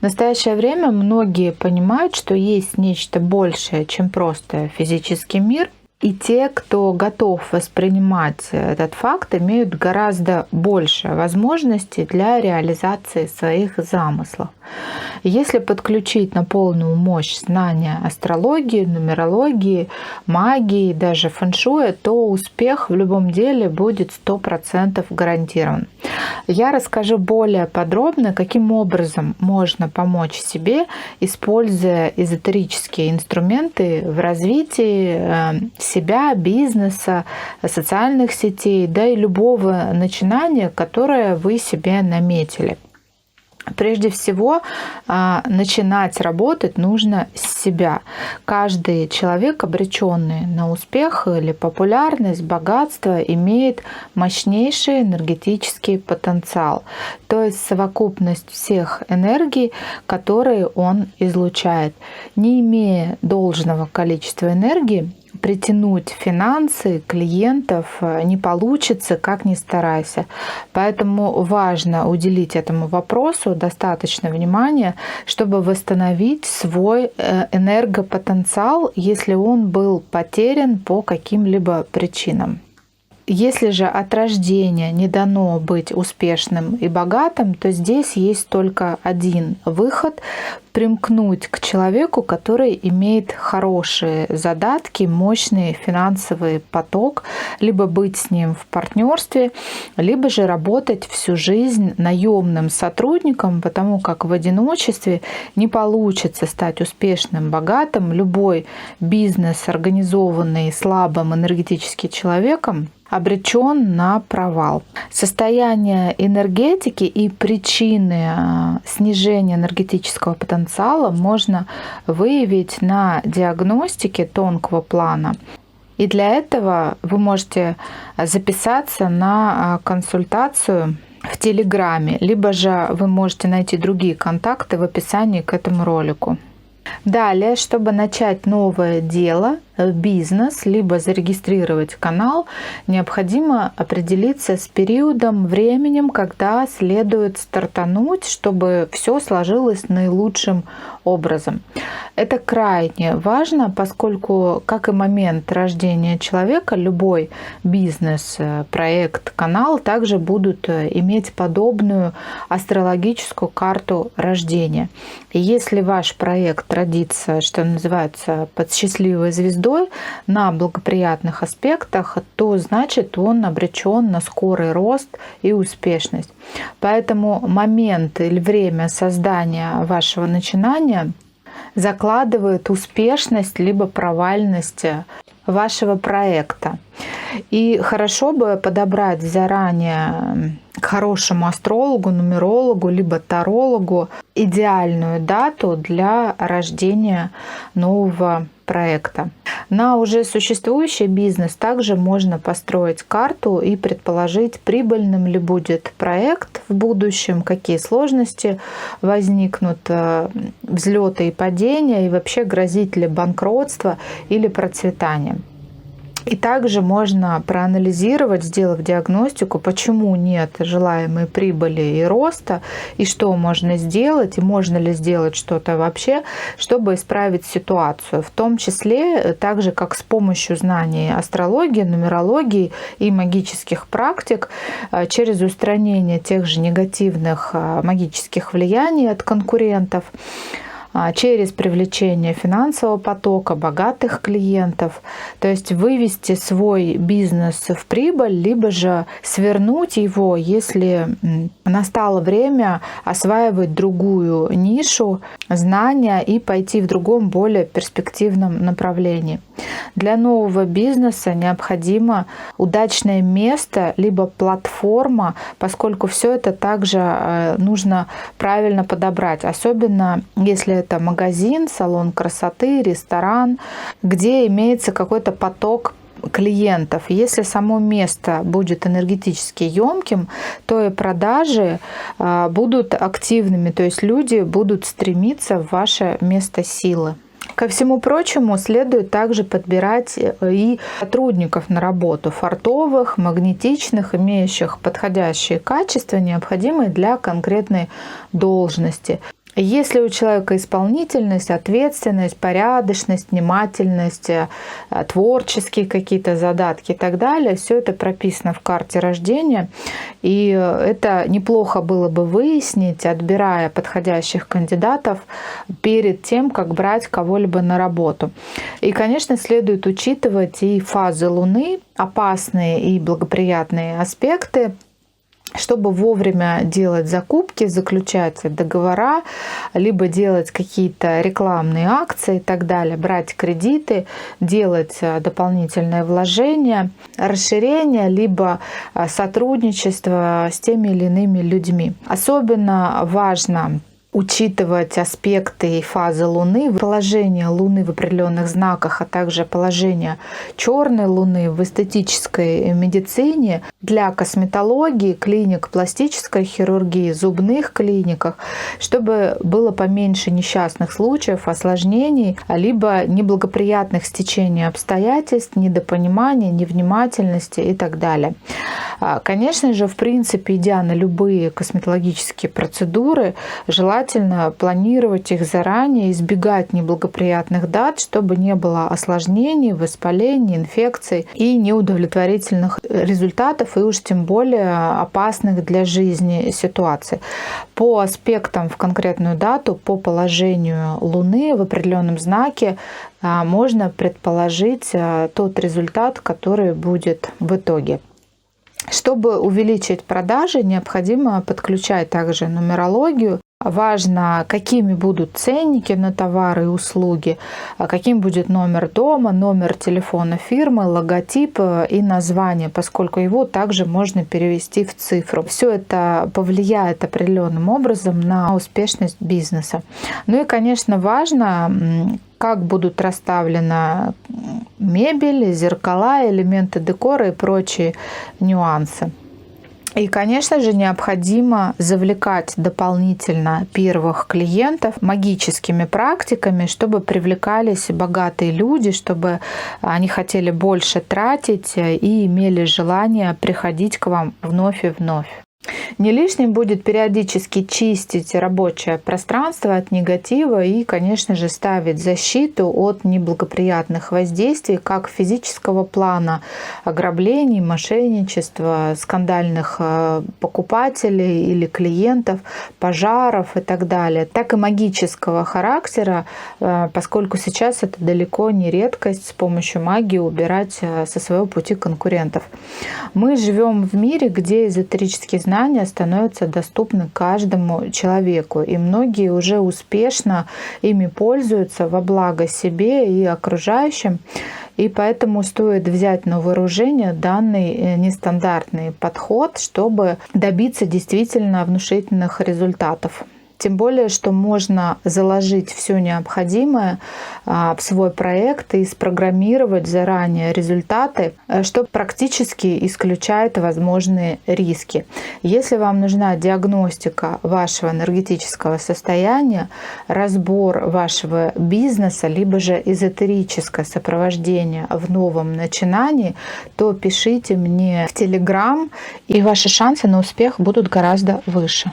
В настоящее время многие понимают, что есть нечто большее, чем просто физический мир. И те, кто готов воспринимать этот факт, имеют гораздо больше возможностей для реализации своих замыслов. Если подключить на полную мощь знания астрологии, нумерологии, магии, даже фэншуя, то успех в любом деле будет 100% гарантирован. Я расскажу более подробно, каким образом можно помочь себе, используя эзотерические инструменты в развитии себя, бизнеса, социальных сетей, да и любого начинания, которое вы себе наметили. Прежде всего, начинать работать нужно с себя. Каждый человек, обреченный на успех или популярность, богатство, имеет мощнейший энергетический потенциал, то есть совокупность всех энергий, которые он излучает. Не имея должного количества энергии, притянуть финансы, клиентов не получится, как ни старайся. Поэтому важно уделить этому вопросу достаточно внимания, чтобы восстановить свой энергопотенциал, если он был потерян по каким-либо причинам. Если же от рождения не дано быть успешным и богатым, то здесь есть только один выход — примкнуть к человеку, который имеет хорошие задатки, мощный финансовый поток, либо быть с ним в партнерстве, либо же работать всю жизнь наемным сотрудником, потому как в одиночестве не получится стать успешным, богатым. Любой бизнес, организованный слабым энергетически человеком, обречен на провал. Состояние энергетики и причины снижения энергетического потенциала можно выявить на диагностике тонкого плана. И для этого вы можете записаться на консультацию в Телеграме, либо же вы можете найти другие контакты в описании к этому ролику. Далее, чтобы начать новое дело, бизнес, либо зарегистрировать канал, необходимо определиться с периодом, временем, когда следует стартануть, чтобы все сложилось наилучшим образом. Это крайне важно, поскольку, как и момент рождения человека, любой бизнес, проект, канал также будут иметь подобную астрологическую карту рождения. И если ваш проект родится, что называется, под счастливой звездой, на благоприятных аспектах, то значит он обречен на скорый рост и успешность. Поэтому момент или время создания вашего начинания закладывает успешность либо провальность вашего проекта. И хорошо бы подобрать заранее к хорошему астрологу, нумерологу, либо тарологу идеальную дату для рождения нового проекта. На уже существующий бизнес также можно построить карту и предположить, прибыльным ли будет проект в будущем, какие сложности возникнут, взлеты и падения, и вообще грозит ли банкротство или процветание. И также можно проанализировать, сделав диагностику, почему нет желаемой прибыли и роста, и что можно сделать, и можно ли сделать что-то вообще, чтобы исправить ситуацию. В том числе, так же как с помощью знаний астрологии, нумерологии и магических практик, через устранение тех же негативных магических влияний от конкурентов, через привлечение финансового потока, богатых клиентов, то есть вывести свой бизнес в прибыль, либо же свернуть его, если настало время осваивать другую нишу, знания и пойти в другом, более перспективном направлении. Для нового бизнеса необходимо удачное место, либо платформа, поскольку все это также нужно правильно подобрать, особенно если это магазин, салон красоты, ресторан, где имеется какой-то поток клиентов. Если само место будет энергетически емким, то и продажи будут активными, то есть люди будут стремиться в ваше место силы. Ко всему прочему, следует также подбирать и сотрудников на работу, фартовых, магнетичных, имеющих подходящие качества, необходимые для конкретной должности. Если у человека исполнительность, ответственность, порядочность, внимательность, творческие какие-то задатки и так далее, все это прописано в карте рождения. И это неплохо было бы выяснить, отбирая подходящих кандидатов перед тем, как брать кого-либо на работу. И, конечно, следует учитывать и фазы Луны, опасные и благоприятные аспекты, чтобы вовремя делать закупки, заключать договора, либо делать какие-то рекламные акции и так далее, брать кредиты, делать дополнительные вложения, расширение, либо сотрудничество с теми или иными людьми. Особенно важно учитывать аспекты и фазы Луны, положение Луны в определенных знаках, а также положение черной Луны в эстетической медицине для косметологии, клиник пластической хирургии, зубных клиниках, чтобы было поменьше несчастных случаев, осложнений, либо неблагоприятных стечений обстоятельств, недопонимания, невнимательности и так далее. Конечно же, в принципе, идя на любые косметологические процедуры, желательно планировать их заранее, избегать неблагоприятных дат, чтобы не было осложнений, воспалений, инфекций и неудовлетворительных результатов, и уж тем более опасных для жизни ситуаций. По аспектам в конкретную дату, по положению Луны в определенном знаке можно предположить тот результат, который будет в итоге. Чтобы увеличить продажи, необходимо подключать также нумерологию. Важно, какими будут ценники на товары и услуги, каким будет номер дома, номер телефона фирмы, логотип и название, поскольку его также можно перевести в цифру. Все это повлияет определенным образом на успешность бизнеса. Ну и, конечно, важно, как будут расставлены мебель, зеркала, элементы декора и прочие нюансы. И, конечно же, необходимо завлекать дополнительно первых клиентов магическими практиками, чтобы привлекались богатые люди, чтобы они хотели больше тратить и имели желание приходить к вам вновь и вновь. Не лишним будет периодически чистить рабочее пространство от негатива и, конечно же, ставить защиту от неблагоприятных воздействий как физического плана, ограблений, мошенничества, скандальных покупателей или клиентов, пожаров и так далее, так и магического характера, поскольку сейчас это далеко не редкость с помощью магии убирать со своего пути конкурентов. Мы живем в мире, где эзотерические знания становятся доступны каждому человеку, и многие уже успешно ими пользуются во благо себе и окружающим, и поэтому стоит взять на вооружение данный нестандартный подход, чтобы добиться действительно внушительных результатов. Тем более, что можно заложить все необходимое в свой проект и спрограммировать заранее результаты, что практически исключает возможные риски. Если вам нужна диагностика вашего энергетического состояния, разбор вашего бизнеса, либо же эзотерическое сопровождение в новом начинании, то пишите мне в Telegram, и ваши шансы на успех будут гораздо выше.